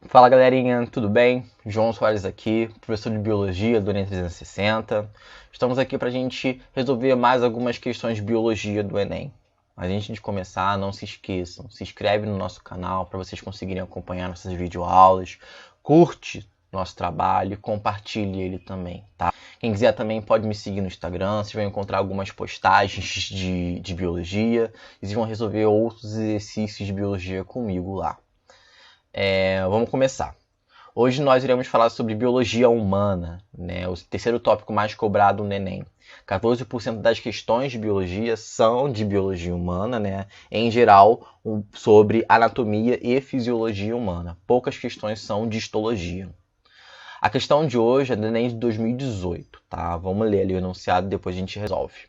Fala galerinha, tudo bem? João Soares aqui, professor de Biologia do Enem 360. Estamos aqui para a gente resolver mais algumas questões de Biologia do Enem. Mas antes de começar, não se esqueçam, se inscreve no nosso canal para vocês conseguirem acompanhar nossas videoaulas, curte nosso trabalho e compartilhe ele também, tá? Quem quiser também pode me seguir no Instagram, vocês vão encontrar algumas postagens de Biologia e vocês vão resolver outros exercícios de Biologia comigo lá. Vamos começar. Hoje nós iremos falar sobre biologia humana, né? O terceiro tópico mais cobrado no Enem. 14% das questões de biologia são de biologia humana, né? Em geral, sobre anatomia e fisiologia humana. Poucas questões são de histologia. A questão de hoje é do Enem de 2018, tá? Vamos ler ali o enunciado e depois a gente resolve.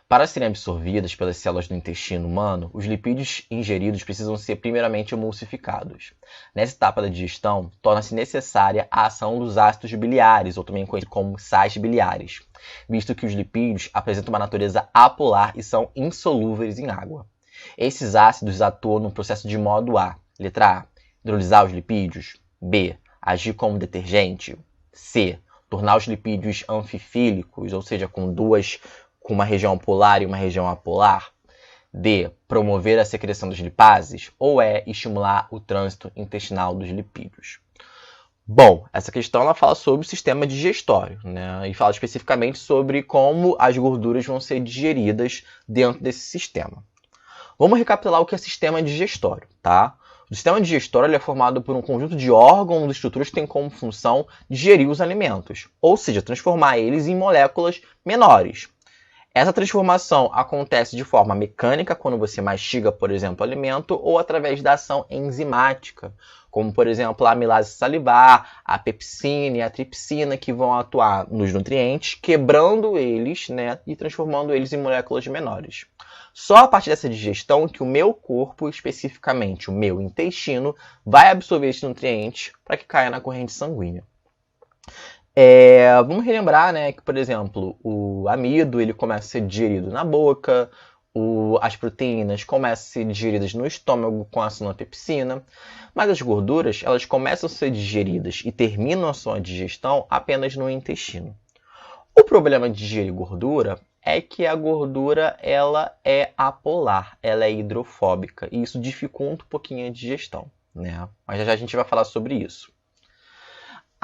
Para serem absorvidas pelas células do intestino humano, os lipídios ingeridos precisam ser primeiramente emulsificados. Nessa etapa da digestão, torna-se necessária a ação dos ácidos biliares, ou também conhecidos como sais biliares, visto que os lipídios apresentam uma natureza apolar e são insolúveis em água. Esses ácidos atuam no processo de modo A. Letra A. Hidrolisar os lipídios. B. Agir como detergente. C. Tornar os lipídios anfifílicos, ou seja, com uma região polar e uma região apolar. D. Promover a secreção dos lipases. Ou E. Estimular o trânsito intestinal dos lipídios. Bom, essa questão ela fala sobre o sistema digestório, né? E fala especificamente sobre como as gorduras vão ser digeridas dentro desse sistema. Vamos recapitular o que é sistema digestório, tá? O sistema digestório ele é formado por um conjunto de órgãos e estruturas que têm como função digerir os alimentos, ou seja, transformar eles em moléculas menores. Essa transformação acontece de forma mecânica quando você mastiga, por exemplo, o alimento, ou através da ação enzimática, como, por exemplo, a amilase salivar, a pepsina e a tripsina, que vão atuar nos nutrientes, quebrando eles, né, e transformando eles em moléculas menores. Só a partir dessa digestão que o meu corpo, especificamente o meu intestino, vai absorver esses nutrientes para que caia na corrente sanguínea. Vamos relembrar, né, que, por exemplo, o amido ele começa a ser digerido na boca, as proteínas começam a ser digeridas no estômago com a sinopepsina, mas as gorduras elas começam a ser digeridas e terminam a sua digestão apenas no intestino. O problema de digerir gordura é que a gordura ela é apolar, ela é hidrofóbica, e isso dificulta um pouquinho a digestão, né? Mas já a gente vai falar sobre isso.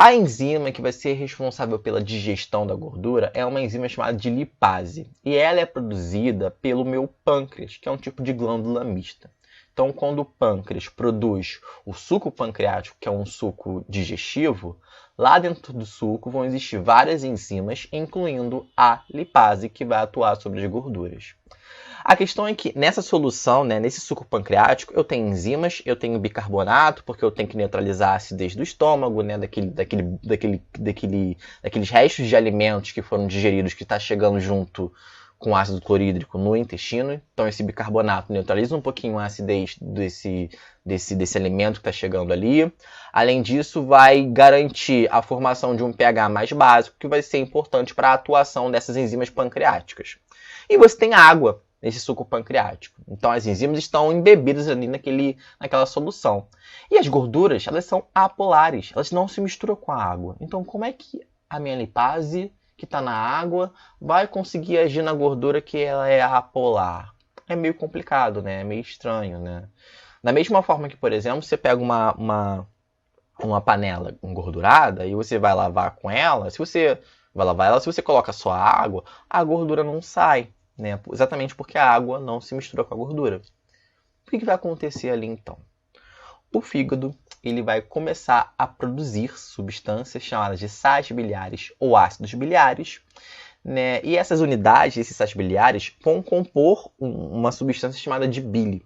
A enzima que vai ser responsável pela digestão da gordura é uma enzima chamada de lipase. E ela é produzida pelo meu pâncreas, que é um tipo de glândula mista. Então, quando o pâncreas produz o suco pancreático, que é um suco digestivo, lá dentro do suco vão existir várias enzimas, incluindo a lipase, que vai atuar sobre as gorduras. A questão é que nessa solução, né, nesse suco pancreático, eu tenho enzimas, eu tenho bicarbonato, porque eu tenho que neutralizar a acidez do estômago, né, daqueles restos de alimentos que foram digeridos que está chegando junto com ácido clorídrico no intestino. Então esse bicarbonato neutraliza um pouquinho a acidez desse alimento que está chegando ali. Além disso, vai garantir a formação de um pH mais básico, que vai ser importante para a atuação dessas enzimas pancreáticas. E você tem água nesse suco pancreático. Então as enzimas estão embebidas ali naquela solução. E as gorduras, elas são apolares, elas não se misturam com a água. Então como é que a minha lipase, que está na água, vai conseguir agir na gordura que ela é apolar? É meio complicado, né? É meio estranho, né? Da mesma forma que, por exemplo, você pega uma panela engordurada e você vai lavar com ela, se você vai lavar ela, se você coloca só água, a gordura não sai. Né? Exatamente porque a água não se mistura com a gordura. O que vai acontecer ali então? O fígado ele vai começar a produzir substâncias chamadas de sais biliares ou ácidos biliares, né? E essas unidades, esses sais biliares, vão compor uma substância chamada de bile.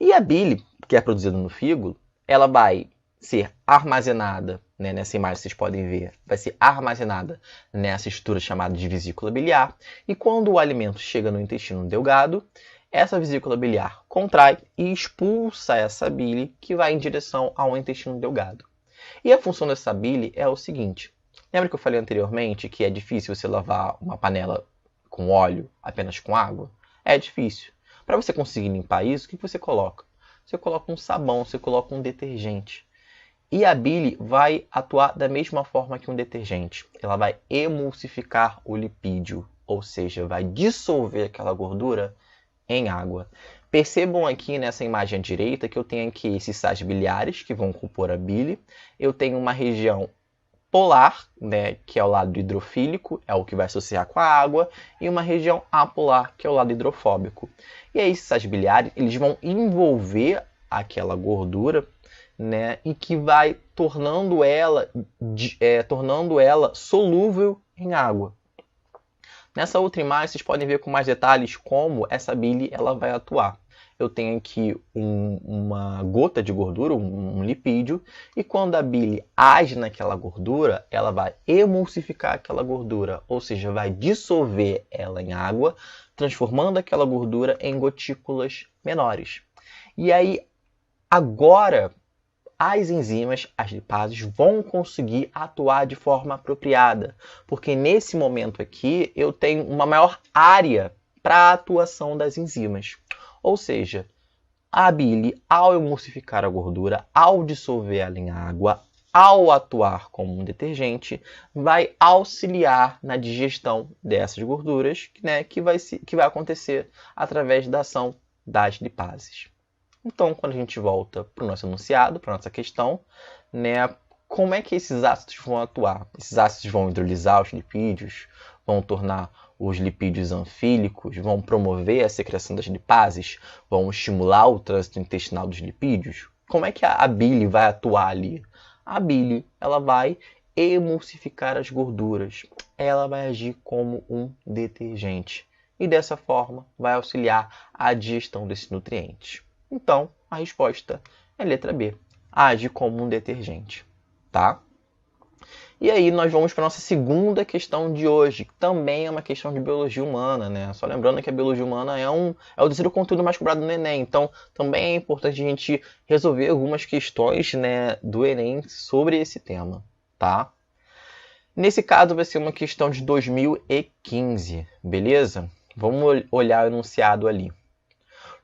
E a bile, que é produzida no fígado, ela vai ser armazenada, né, nessa imagem vocês podem ver, vai ser armazenada nessa estrutura chamada de vesícula biliar, e quando o alimento chega no intestino delgado, essa vesícula biliar contrai e expulsa essa bile que vai em direção ao intestino delgado. E a função dessa bile é o seguinte, lembra que eu falei anteriormente que é difícil você lavar uma panela com óleo apenas com água? É difícil. Para você conseguir limpar isso, o que você coloca? Você coloca um sabão, você coloca um detergente. E a bile vai atuar da mesma forma que um detergente. Ela vai emulsificar o lipídio, ou seja, vai dissolver aquela gordura em água. Percebam aqui nessa imagem à direita que eu tenho aqui esses sais biliares que vão compor a bile. Eu tenho uma região polar, né, que é o lado hidrofílico, é o que vai associar com a água, e uma região apolar, que é o lado hidrofóbico. E aí esses sais biliares, eles vão envolver aquela gordura, né, e que vai tornando ela solúvel em água. Nessa outra imagem, vocês podem ver com mais detalhes como essa bile ela vai atuar. Eu tenho aqui uma gota de gordura, um lipídio, e quando a bile age naquela gordura, ela vai emulsificar aquela gordura, ou seja, vai dissolver ela em água, transformando aquela gordura em gotículas menores. E aí, agora, as enzimas, as lipases, vão conseguir atuar de forma apropriada, porque nesse momento aqui eu tenho uma maior área para a atuação das enzimas. Ou seja, a bile, ao emulsificar a gordura, ao dissolver ela em água, ao atuar como um detergente, vai auxiliar na digestão dessas gorduras, né, que vai acontecer através da ação das lipases. Então, quando a gente volta para o nosso enunciado, para a nossa questão, né, como é que esses ácidos vão atuar? Esses ácidos vão hidrolisar os lipídios, vão tornar os lipídios anfílicos, vão promover a secreção das lipases, vão estimular o trânsito intestinal dos lipídios. Como é que a bile vai atuar ali? A bile ela vai emulsificar as gorduras, ela vai agir como um detergente e dessa forma vai auxiliar a digestão desses nutrientes. Então, a resposta é letra B. Age como um detergente, tá? E aí nós vamos para a nossa segunda questão de hoje, que também é uma questão de biologia humana, né? Só lembrando que a biologia humana é o terceiro conteúdo mais cobrado no Enem, então também é importante a gente resolver algumas questões, né, do Enem sobre esse tema, tá? Nesse caso vai ser uma questão de 2015, beleza? Vamos olhar o enunciado ali.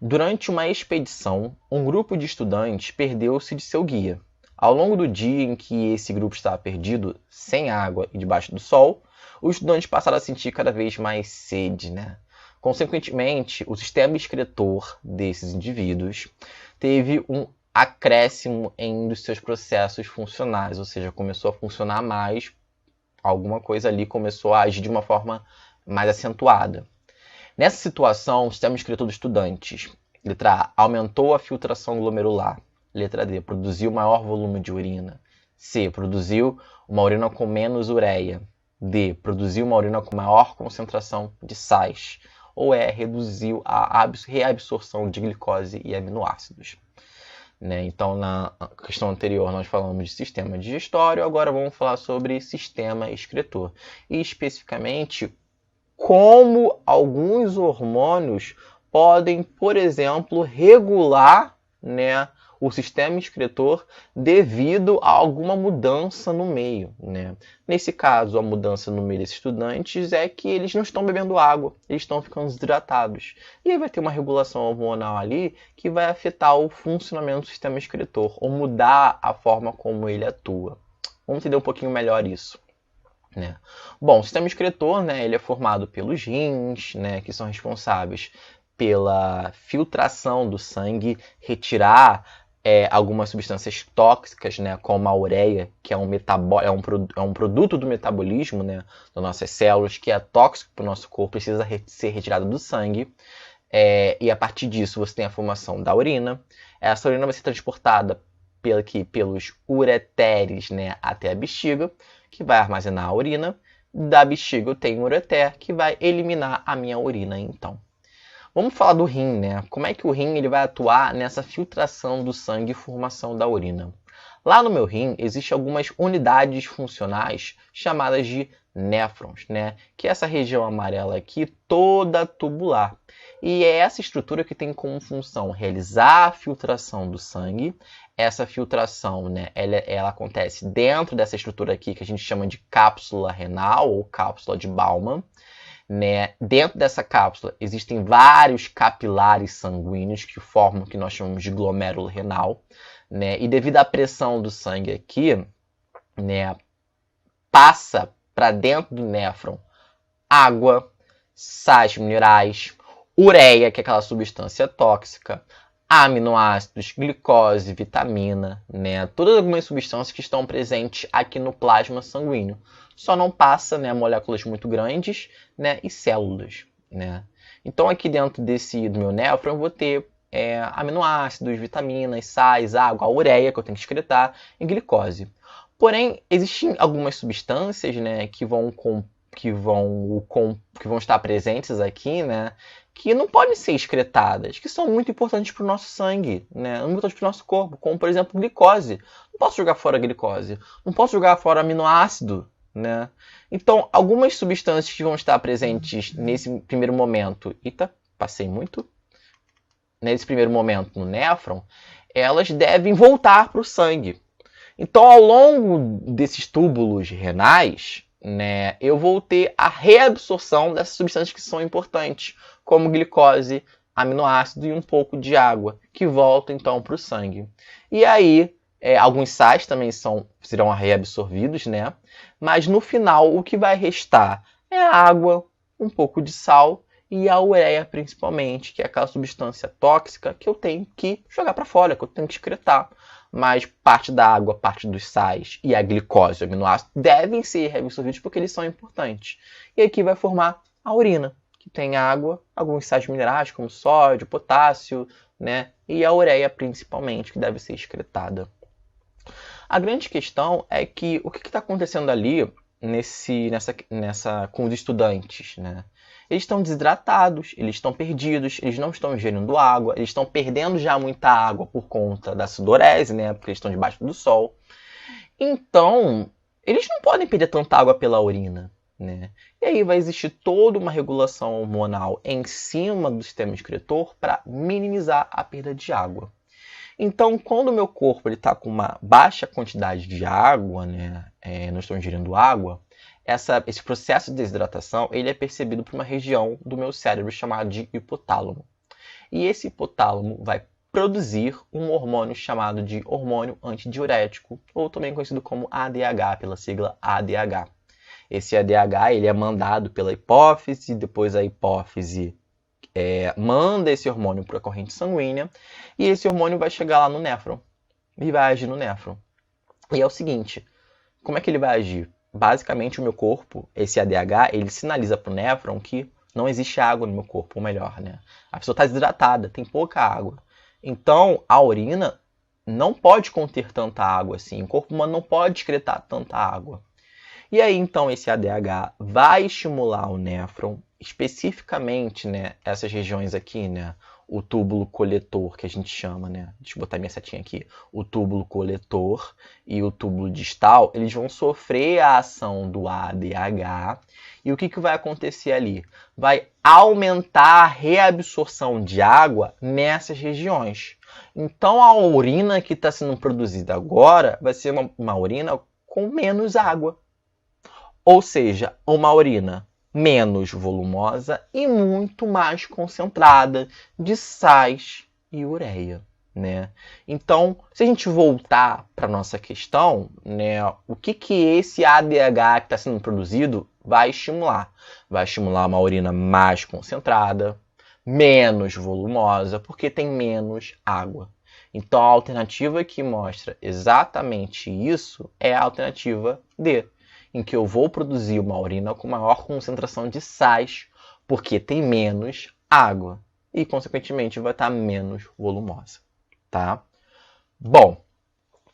Durante uma expedição, um grupo de estudantes perdeu-se de seu guia. Ao longo do dia em que esse grupo estava perdido, sem água e debaixo do sol, os estudantes passaram a sentir cada vez mais sede, né? Consequentemente, o sistema excretor desses indivíduos teve um acréscimo em um dos seus processos funcionais, ou seja, começou a funcionar mais, alguma coisa ali começou a agir de uma forma mais acentuada. Nessa situação, o sistema excretor dos estudantes, letra A, aumentou a filtração glomerular. Letra D, produziu maior volume de urina. C, produziu uma urina com menos ureia. D, produziu uma urina com maior concentração de sais. Ou E, reduziu a reabsorção de glicose e aminoácidos. Né? Então, na questão anterior, nós falamos de sistema digestório, agora vamos falar sobre sistema excretor. E, especificamente, como alguns hormônios podem, por exemplo, regular, né, o sistema excretor devido a alguma mudança no meio, né? Nesse caso, a mudança no meio desses estudantes é que eles não estão bebendo água, eles estão ficando desidratados. E aí vai ter uma regulação hormonal ali que vai afetar o funcionamento do sistema excretor, ou mudar a forma como ele atua. Vamos entender um pouquinho melhor isso. Né? Bom, o sistema excretor, né, ele é formado pelos rins, né, que são responsáveis pela filtração do sangue, retirar algumas substâncias tóxicas, né, como a ureia, que é um produto do metabolismo, né, das nossas células, que é tóxico para o nosso corpo, precisa ser retirado do sangue. E a partir disso você tem a formação da urina. Essa urina vai ser transportada pelos ureteres, né, até a bexiga, que vai armazenar a urina. Da bexiga eu tenho um ureter, que vai eliminar a minha urina, então. Vamos falar do rim, né? Como é que o rim ele vai atuar nessa filtração do sangue e formação da urina? Lá no meu rim, existem algumas unidades funcionais chamadas de néfrons, né? Que é essa região amarela aqui, toda tubular. E é essa estrutura que tem como função realizar a filtração do sangue. Essa filtração, né, ela acontece dentro dessa estrutura aqui, que a gente chama de cápsula renal ou cápsula de Bowman. né? Dentro dessa cápsula existem vários capilares sanguíneos que formam o que nós chamamos de glomérulo renal, né? E devido à pressão do sangue aqui, né, passa para dentro do néfron água, sais minerais, ureia, que é aquela substância tóxica, aminoácidos, glicose, vitamina, né? Todas algumas substâncias que estão presentes aqui no plasma sanguíneo. Só não passa, né, moléculas muito grandes, né, e células, né? Então aqui dentro do meu néfron eu vou ter aminoácidos, vitaminas, sais, água, a ureia que eu tenho que excretar e glicose. Porém, existem algumas substâncias, né, que vão estar presentes aqui, né, que não podem ser excretadas, que são muito importantes para o nosso sangue, né, muito importantes para o nosso corpo, como, por exemplo, glicose. Não posso jogar fora a glicose, não posso jogar fora aminoácido, né? Então, algumas substâncias que vão estar presentes nesse primeiro momento, passei muito, nesse primeiro momento no néfron, elas devem voltar para o sangue. Então, ao longo desses túbulos renais, né, eu vou ter a reabsorção dessas substâncias que são importantes, como glicose, aminoácido e um pouco de água, que voltam então para o sangue. E aí, alguns sais também serão reabsorvidos, né? Mas no final, o que vai restar é a água, um pouco de sal e a ureia, principalmente, que é aquela substância tóxica que eu tenho que jogar para fora, que eu tenho que excretar. Mas parte da água, parte dos sais e a glicose, o aminoácido, devem ser reabsorvidos porque eles são importantes. E aqui vai formar a urina, que tem água, alguns sais minerais como sódio, potássio, né? E a ureia principalmente, que deve ser excretada. A grande questão é que o que está acontecendo ali com os estudantes, né? Eles estão desidratados, eles estão perdidos, eles não estão ingerindo água, eles estão perdendo já muita água por conta da sudorese, né? Porque eles estão debaixo do sol. Então, eles não podem perder tanta água pela urina, né? E aí vai existir toda uma regulação hormonal em cima do sistema excretor para minimizar a perda de água. Então, quando o meu corpo está com uma baixa quantidade de água, né, não estou ingerindo água, esse processo de desidratação ele é percebido por uma região do meu cérebro chamada de hipotálamo. E esse hipotálamo vai produzir um hormônio chamado de hormônio antidiurético, ou também conhecido como ADH, pela sigla ADH. Esse ADH ele é mandado pela hipófise, depois a hipófise manda esse hormônio para a corrente sanguínea e esse hormônio vai chegar lá no néfron e vai agir no néfron. E é o seguinte, como é que ele vai agir? Basicamente o meu corpo, esse ADH, ele sinaliza para o néfron que não existe água no meu corpo, ou melhor, né? A pessoa está desidratada, tem pouca água. Então a urina não pode conter tanta água assim, o corpo humano não pode excretar tanta água. E aí então esse ADH vai estimular o néfron, especificamente, né, essas regiões aqui, né, o túbulo coletor, que a gente chama, né, deixa eu botar minha setinha aqui, o túbulo coletor e o túbulo distal, eles vão sofrer a ação do ADH, e o que vai acontecer ali? Vai aumentar a reabsorção de água nessas regiões. Então a urina que está sendo produzida agora vai ser uma urina com menos água. Ou seja, uma urina menos volumosa e muito mais concentrada de sais e ureia, né? Então, se a gente voltar para a nossa questão, né, o que esse ADH que está sendo produzido vai estimular? Vai estimular uma urina mais concentrada, menos volumosa, porque tem menos água. Então, a alternativa que mostra exatamente isso é a alternativa D, em que eu vou produzir uma urina com maior concentração de sais, porque tem menos água e, consequentemente, vai estar menos volumosa, tá? Bom,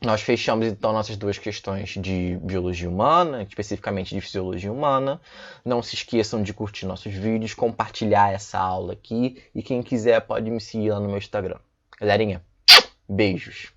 nós fechamos, então, nossas duas questões de biologia humana, especificamente de fisiologia humana. Não se esqueçam de curtir nossos vídeos, compartilhar essa aula aqui e quem quiser pode me seguir lá no meu Instagram. Galerinha, beijos!